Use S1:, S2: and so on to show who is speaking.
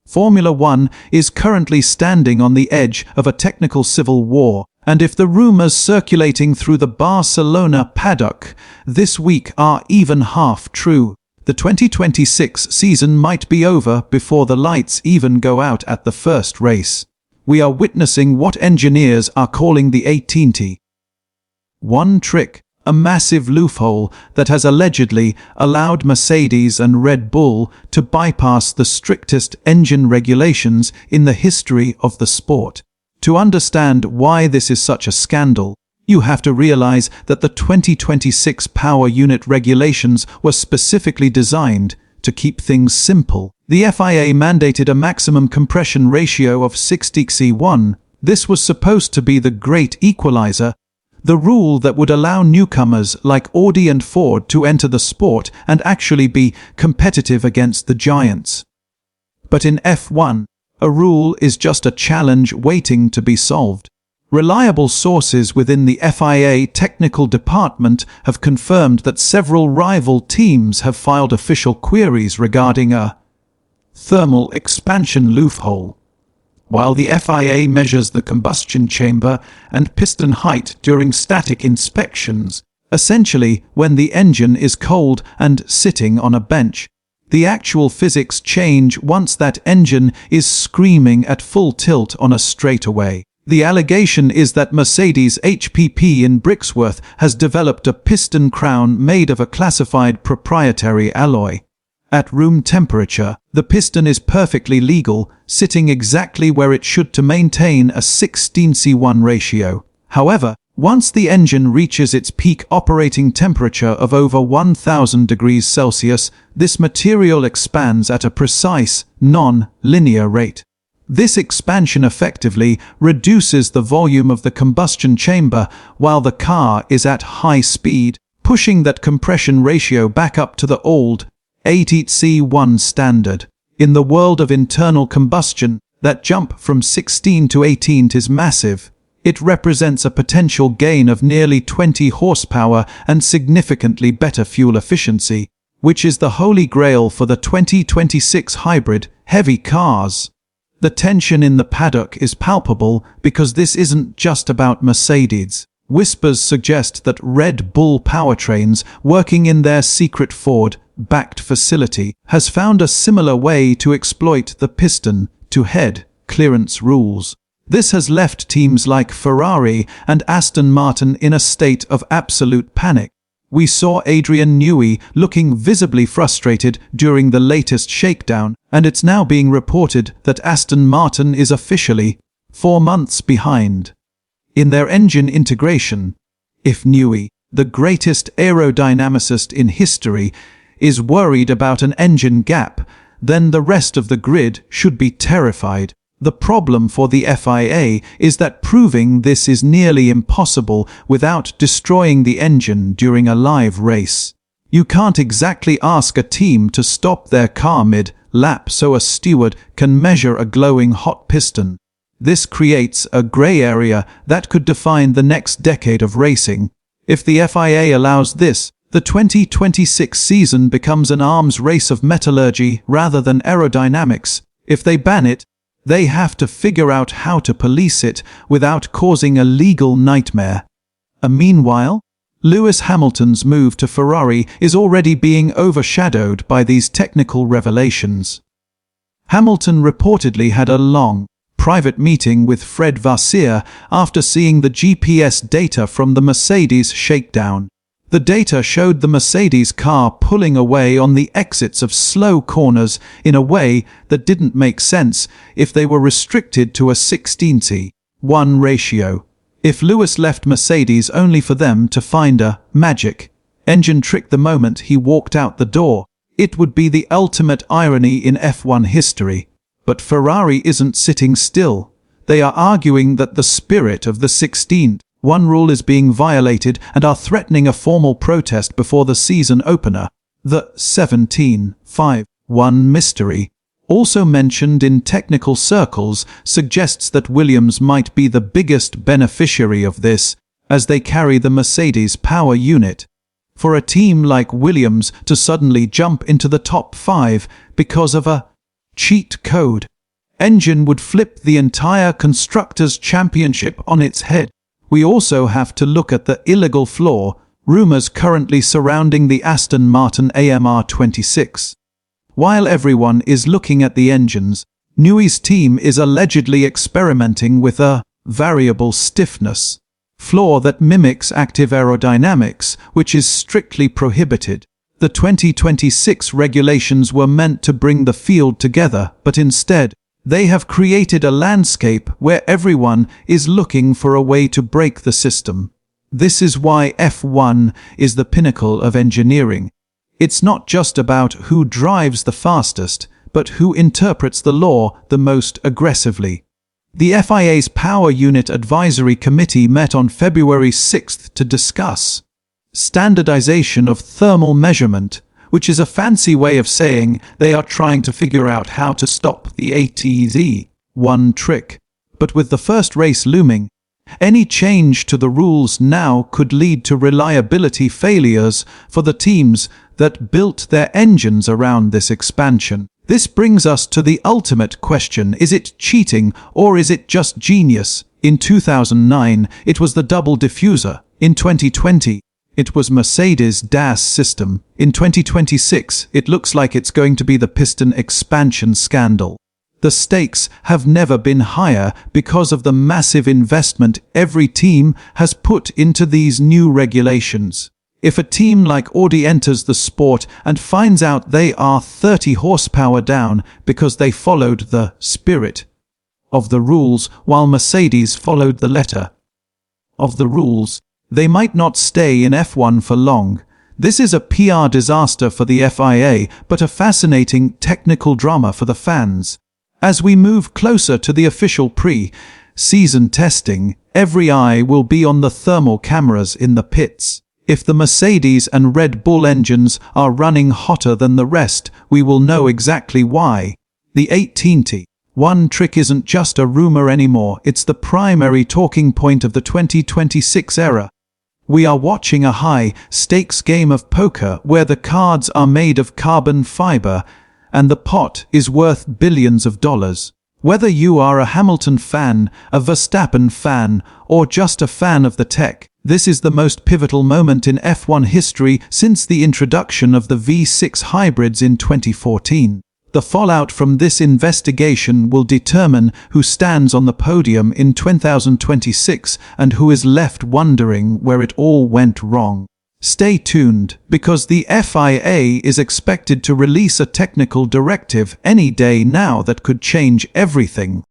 S1: Formula One is currently standing on the edge of a technical civil war, and if the rumors circulating through the Barcelona paddock this week are even half true, the 2026 season might be over before the lights even go out at the first race. We are witnessing what engineers are calling the 18T1 trick, a massive loophole that has allegedly allowed Mercedes and Red Bull to bypass the strictest engine regulations in the history of the sport. To understand why this is such a scandal, you have to realize that the 2026 power unit regulations were specifically designed to keep things simple. The FIA mandated a maximum compression ratio of 60:1. This was supposed to be the great equalizer, the rule that would allow newcomers like Audi and Ford to enter the sport and actually be competitive against the giants. But in F1, a rule is just a challenge waiting to be solved. Reliable sources within the FIA technical department have confirmed that several rival teams have filed official queries regarding a thermal expansion loophole. While the FIA measures the combustion chamber and piston height during static inspections, essentially when the engine is cold and sitting on a bench, the actual physics change once that engine is screaming at full tilt on a straightaway. The allegation is that Mercedes HPP in Brixworth has developed a piston crown made of a classified proprietary alloy. At room temperature, the piston is perfectly legal, sitting exactly where it should to maintain a 16:1 ratio. However, once the engine reaches its peak operating temperature of over 1000 degrees Celsius, this material expands at a precise, non-linear rate. This expansion effectively reduces the volume of the combustion chamber while the car is at high speed, pushing that compression ratio back up to the old 18C1 standard. In the world of internal combustion, that jump from 16 to 18 is massive. It represents a potential gain of nearly 20 horsepower and significantly better fuel efficiency, which is the holy grail for the 2026 hybrid heavy cars. The tension in the paddock is palpable because this isn't just about Mercedes. Whispers suggest that Red Bull Powertrains, working in their secret Ford-backed facility, has found a similar way to exploit the piston-to-head clearance rules. This has left teams like Ferrari and Aston Martin in a state of absolute panic. We saw Adrian Newey looking visibly frustrated during the latest shakedown, and it's now being reported that Aston Martin is officially 4 months behind in their engine integration. If Newey, the greatest aerodynamicist in history, is worried about an engine gap, then the rest of the grid should be terrified. The problem for the FIA is that proving this is nearly impossible without destroying the engine during a live race. You can't exactly ask a team to stop their car mid-lap so a steward can measure a glowing hot piston. This creates a grey area that could define the next decade of racing. If the FIA allows this, the 2026 season becomes an arms race of metallurgy rather than aerodynamics. If they ban it, they have to figure out how to police it without causing a legal nightmare. Meanwhile, Lewis Hamilton's move to Ferrari is already being overshadowed by these technical revelations. Hamilton reportedly had a long, private meeting with Fred Vasseur after seeing the GPS data from the Mercedes shakedown. The data showed the Mercedes car pulling away on the exits of slow corners in a way that didn't make sense if they were restricted to a 16:1 ratio. If Lewis left Mercedes only for them to find a magic engine trick the moment he walked out the door, it would be the ultimate irony in F1 history. But Ferrari isn't sitting still. They are arguing that the spirit of the 16:1 rule is being violated and are threatening a formal protest before the season opener. The 17:1 mystery, also mentioned in technical circles, suggests that Williams might be the biggest beneficiary of this, as they carry the Mercedes power unit. For a team like Williams to suddenly jump into the top 5 because of a cheat code engine would flip the entire Constructors' Championship on its head. We also have to look at the illegal flaw, rumors currently surrounding the Aston Martin AMR 26. While everyone is looking at the engines, Newey's team is allegedly experimenting with a variable stiffness flaw that mimics active aerodynamics, which is strictly prohibited. The 2026 regulations were meant to bring the field together, but instead, they have created a landscape where everyone is looking for a way to break the system. This is why F1 is the pinnacle of engineering. It's not just about who drives the fastest, but who interprets the law the most aggressively. The FIA's Power Unit Advisory Committee met on February 6 to discuss standardization of thermal measurement, which is a fancy way of saying they are trying to figure out how to stop the ATZ1 trick. But with the first race looming, any change to the rules now could lead to reliability failures for the teams that built their engines around this expansion. This brings us to the ultimate question: is it cheating or is it just genius? In 2009, it was the double diffuser. In 2020, it was Mercedes' DAS system. In 2026, it looks like it's going to be the piston expansion scandal. The stakes have never been higher because of the massive investment every team has put into these new regulations. If a team like Audi enters the sport and finds out they are 30 horsepower down because they followed the spirit of the rules while Mercedes followed the letter of the rules, they might not stay in F1 for long. This is a PR disaster for the FIA, but a fascinating technical drama for the fans. As we move closer to the official pre-season testing, every eye will be on the thermal cameras in the pits. If the Mercedes and Red Bull engines are running hotter than the rest, we will know exactly why. The 18T1 trick isn't just a rumor anymore, it's the primary talking point of the 2026 era. We are watching a high-stakes game of poker where the cards are made of carbon fiber and the pot is worth billions of dollars. Whether you are a Hamilton fan, a Verstappen fan, or just a fan of the tech, this is the most pivotal moment in F1 history since the introduction of the V6 hybrids in 2014. The fallout from this investigation will determine who stands on the podium in 2026 and who is left wondering where it all went wrong. Stay tuned, because the FIA is expected to release a technical directive any day now that could change everything.